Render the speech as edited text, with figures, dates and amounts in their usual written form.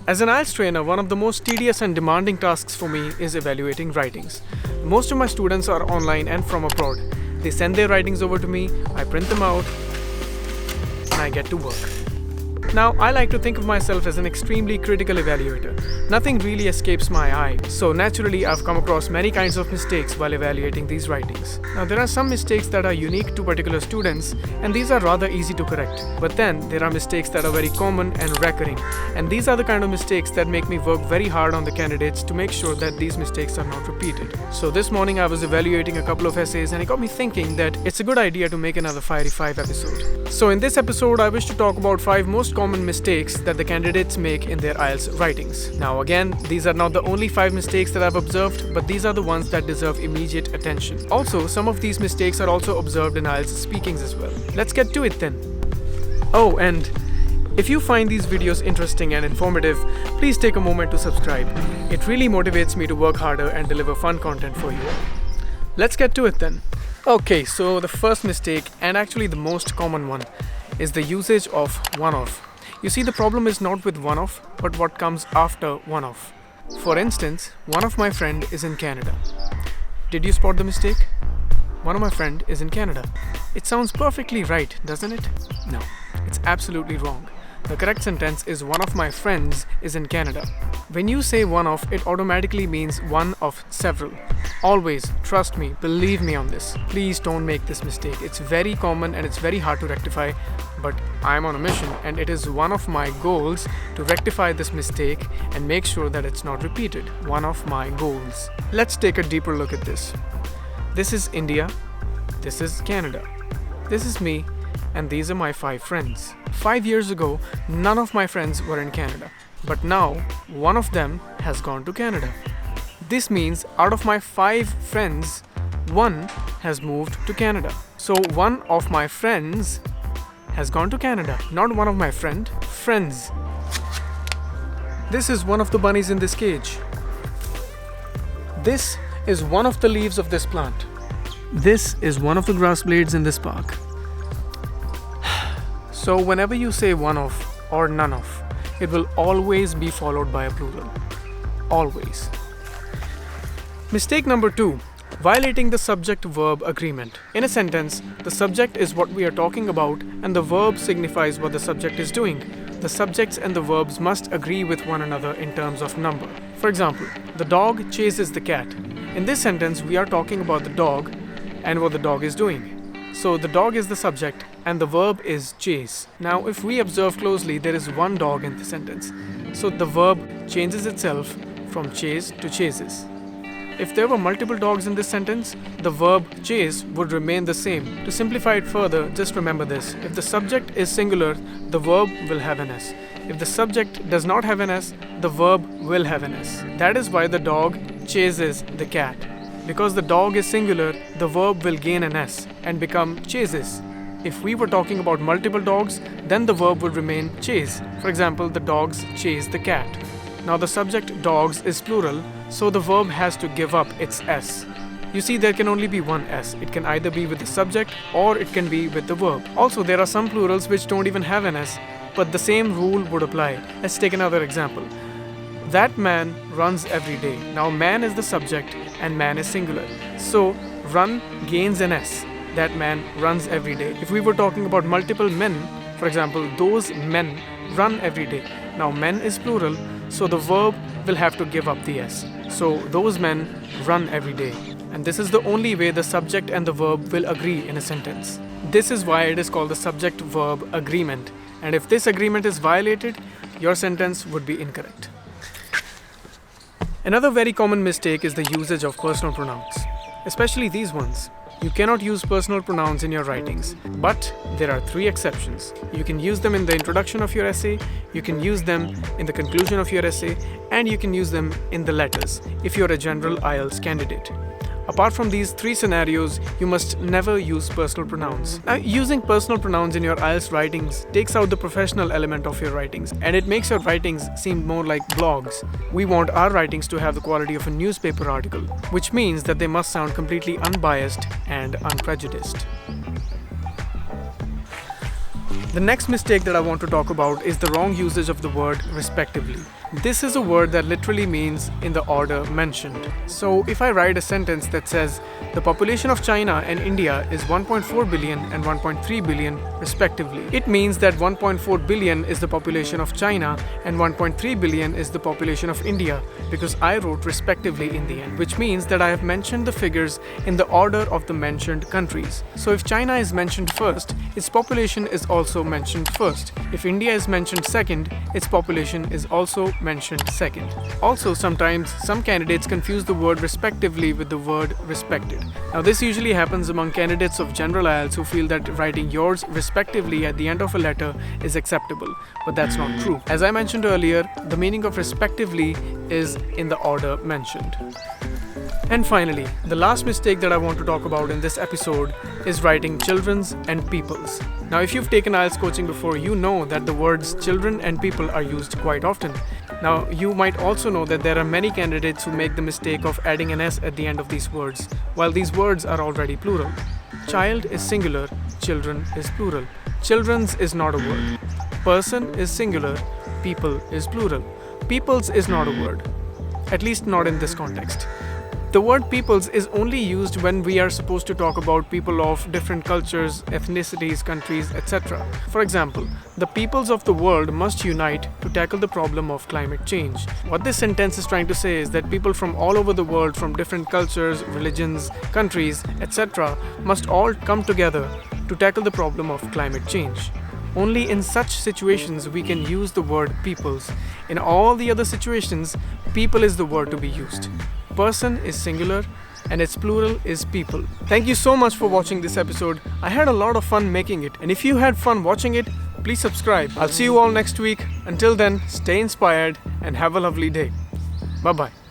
As an IELTS trainer, one of the most tedious and demanding tasks for me is evaluating writings. Most of my students are online and from abroad. They send their writings over to me, I print them out, and I get to work. Now, I like to think of myself as an extremely critical evaluator. Nothing really escapes my eye, so naturally I've come across many kinds of mistakes while evaluating these writings. Now, there are some mistakes that are unique to particular students, and these are rather easy to correct. But then, there are mistakes that are very common and recurring, and these are the kind of mistakes that make me work very hard on the candidates to make sure that these mistakes are not repeated. So this morning I was evaluating a couple of essays, and it got me thinking that it's a good idea to make another Fiery 5 episode. So in this episode, I wish to talk about 5 most common mistakes that the candidates make in their IELTS writings. Now again, these are not the only 5 mistakes that I've observed, but these are the ones that deserve immediate attention. Also, some of these mistakes are also observed in IELTS speakings as well. Let's get to it then. Oh, and if you find these videos interesting and informative, please take a moment to subscribe. It really motivates me to work harder and deliver fun content for you. Let's get to it then. Okay, so the first mistake, and actually the most common one, is the usage of one-off. You see, the problem is not with one-off, but what comes after one-off. For instance, one of my friend is in Canada. Did you spot the mistake? One of my friend is in Canada. It sounds perfectly right, doesn't it? No, it's absolutely wrong. The correct sentence is one of my friends is in Canada. When you say one of, it automatically means one of several. Always, trust me, believe me on this. Please don't make this mistake. It's very common and it's very hard to rectify, but I'm on a mission and it is one of my goals to rectify this mistake and make sure that it's not repeated. One of my goals. Let's take a deeper look at this. This is India. This is Canada. This is me. And these are my 5 friends. 5 years ago, none of my friends were in Canada. But now, one of them has gone to Canada. This means out of my 5 friends, one has moved to Canada. So one of my friends has gone to Canada. Not one of my friends. This is one of the bunnies in this cage. This is one of the leaves of this plant. This is one of the grass blades in this park. So whenever you say one of or none of, it will always be followed by a plural. Always. Mistake number 2. Violating the subject-verb agreement. In a sentence, the subject is what we are talking about and the verb signifies what the subject is doing. The subjects and the verbs must agree with one another in terms of number. For example, the dog chases the cat. In this sentence, we are talking about the dog and what the dog is doing. So the dog is the subject and the verb is chase. Now if we observe closely, there is one dog in the sentence. So the verb changes itself from chase to chases. If there were multiple dogs in this sentence, the verb chase would remain the same. To simplify it further, just remember this. If the subject is singular, the verb will have an S. If the subject does not have an S, the verb will have an S. That is why the dog chases the cat. Because the dog is singular, the verb will gain an S and become chases. If we were talking about multiple dogs, then the verb would remain chase. For example, the dogs chase the cat. Now the subject dogs is plural, so the verb has to give up its S. You see, there can only be one S. It can either be with the subject or it can be with the verb. Also, there are some plurals which don't even have an S, but the same rule would apply. Let's take another example. That man runs every day. Now man is the subject and man is singular. So run gains an S. That man runs every day. If we were talking about multiple men, for example, those men run every day. Now men is plural, so the verb will have to give up the S. So those men run every day. And this is the only way the subject and the verb will agree in a sentence. This is why it is called the subject-verb agreement. And if this agreement is violated, your sentence would be incorrect. Another very common mistake is the usage of personal pronouns, especially these ones. You cannot use personal pronouns in your writings, but there are 3 exceptions. You can use them in the introduction of your essay, you can use them in the conclusion of your essay, and you can use them in the letters if you're a general IELTS candidate. Apart from these 3 scenarios, you must never use personal pronouns. Now, using personal pronouns in your IELTS writings takes out the professional element of your writings, and it makes your writings seem more like blogs. We want our writings to have the quality of a newspaper article, which means that they must sound completely unbiased and unprejudiced. The next mistake that I want to talk about is the wrong usage of the word respectively. This is a word that literally means in the order mentioned. So if I write a sentence that says the population of China and India is 1.4 billion and 1.3 billion respectively, it means that 1.4 billion is the population of China and 1.3 billion is the population of India, because I wrote respectively in the end, which means that I have mentioned the figures in the order of the mentioned countries. So if China is mentioned first, its population is also mentioned first. If India is mentioned second, its population is also mentioned second. Also, sometimes some candidates confuse the word respectively with the word respected. Now this usually happens among candidates of general IELTS who feel that writing yours respectively at the end of a letter is acceptable, but that's not true. As I mentioned earlier, the meaning of respectively is in the order mentioned. And finally, the last mistake that I want to talk about in this episode is writing children's and people's. Now, if you've taken IELTS coaching before, you know that the words children and people are used quite often. Now, you might also know that there are many candidates who make the mistake of adding an S at the end of these words, while these words are already plural. Child is singular, children is plural. Children's is not a word. Person is singular, people is plural. People's is not a word, at least not in this context. The word peoples is only used when we are supposed to talk about people of different cultures, ethnicities, countries, etc. For example, the peoples of the world must unite to tackle the problem of climate change. What this sentence is trying to say is that people from all over the world, from different cultures, religions, countries, etc., must all come together to tackle the problem of climate change. Only in such situations we can use the word peoples. In all the other situations, people is the word to be used. Person is singular and its plural is people. Thank you so much for watching this episode. I had a lot of fun making it, and if you had fun watching it, please subscribe. I'll see you all next week. Until then, stay inspired and have a lovely day. Bye-bye.